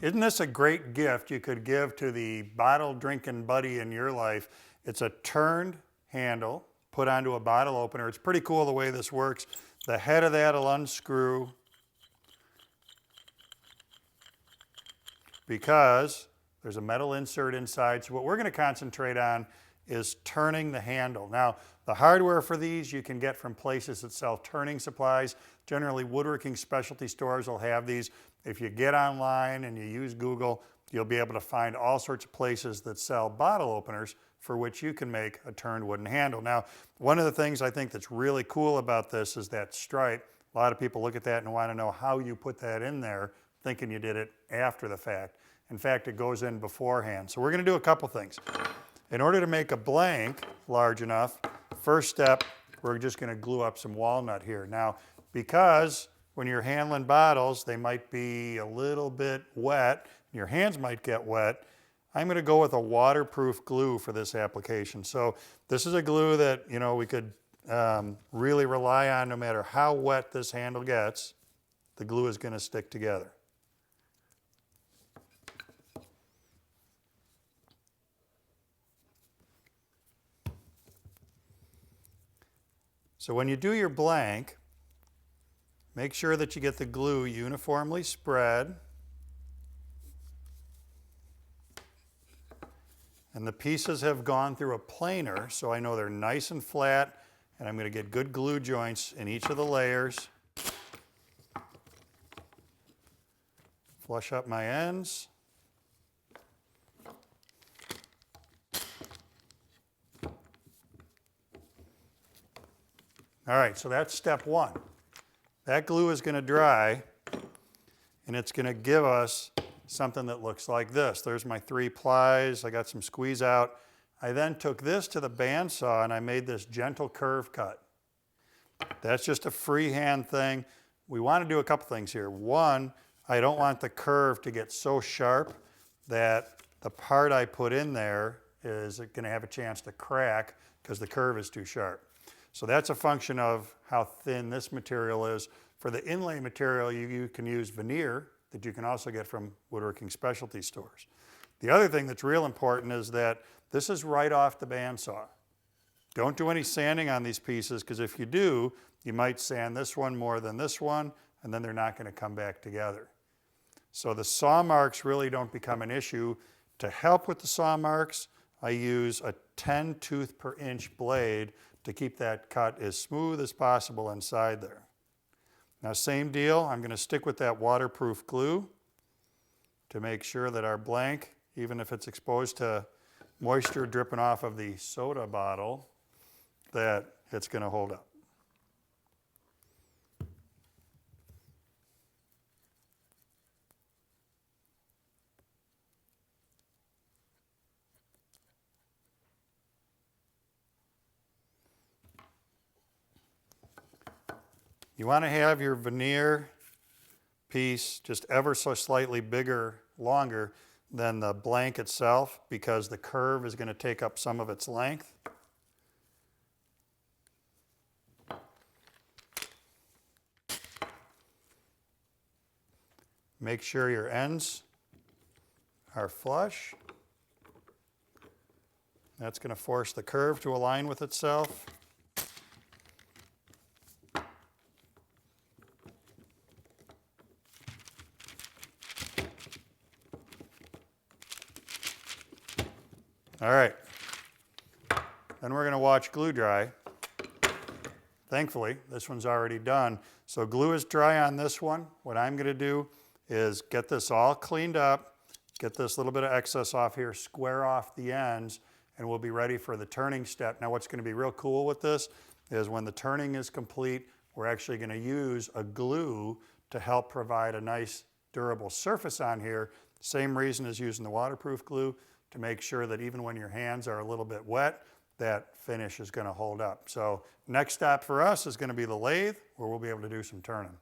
Isn't this a great gift you could give to the bottle drinking buddy in your life? It's a turned handle put onto a bottle opener. It's pretty cool the way this works. The head of that will unscrew because there's a metal insert inside. So what we're going to concentrate on is turning the handle. Now, the hardware for these you can get from places that sell turning supplies. Generally, woodworking specialty stores will have these. If you get online and you use Google, you'll be able to find all sorts of places that sell bottle openers for which you can make a turned wooden handle. Now, one of the things I think that's really cool about this is that stripe. A lot of people look at that and want to know how you put that in there, thinking you did it after the fact. In fact, it goes in beforehand. So we're going to do a couple things. In order to make a blank large enough, first step, we're just going to glue up some walnut here. Now, because when you're handling bottles, they might be a little bit wet, your hands might get wet, I'm going to go with a waterproof glue for this application. So this is a glue that, you know, we could really rely on no matter how wet this handle gets, the glue is going to stick together. So when you do your blank, make sure that you get the glue uniformly spread. And the pieces have gone through a planer, so I know they're nice and flat, and I'm going to get good glue joints in each of the layers. Flush up my ends. All right, so that's step one. That glue is going to dry, and it's going to give us something that looks like this. There's my 3 plies. I got some squeeze out. I then took this to the bandsaw and I made this gentle curve cut. That's just a freehand thing. We want to do a couple things here. One, I don't want the curve to get so sharp that the part I put in there is going to have a chance to crack because the curve is too sharp. So that's a function of how thin this material is. For the inlay material, you can use veneer that you can also get from woodworking specialty stores. The other thing that's real important is that this is right off the bandsaw. Don't do any sanding on these pieces, because if you do, you might sand this one more than this one, and then they're not going to come back together. So the saw marks really don't become an issue. To help with the saw marks, I use a 10 tooth per inch blade to keep that cut as smooth as possible inside there. Now, same deal, I'm going to stick with that waterproof glue to make sure that our blank, even if it's exposed to moisture dripping off of the soda bottle, that it's going to hold up. You want to have your veneer piece just ever so slightly bigger, longer than the blank itself, because the curve is going to take up some of its length. Make sure your ends are flush. That's going to force the curve to align with itself. All right, then we're going to watch glue dry. Thankfully, this one's already done. So glue is dry on this one. What I'm going to do is get this all cleaned up, get this little bit of excess off here, square off the ends, and we'll be ready for the turning step. Now, what's going to be real cool with this is when the turning is complete, we're actually going to use a glue to help provide a nice durable surface on here. Same reason as using the waterproof glue, to make sure that even when your hands are a little bit wet, that finish is going to hold up. So next stop for us is going to be the lathe, where we'll be able to do some turning.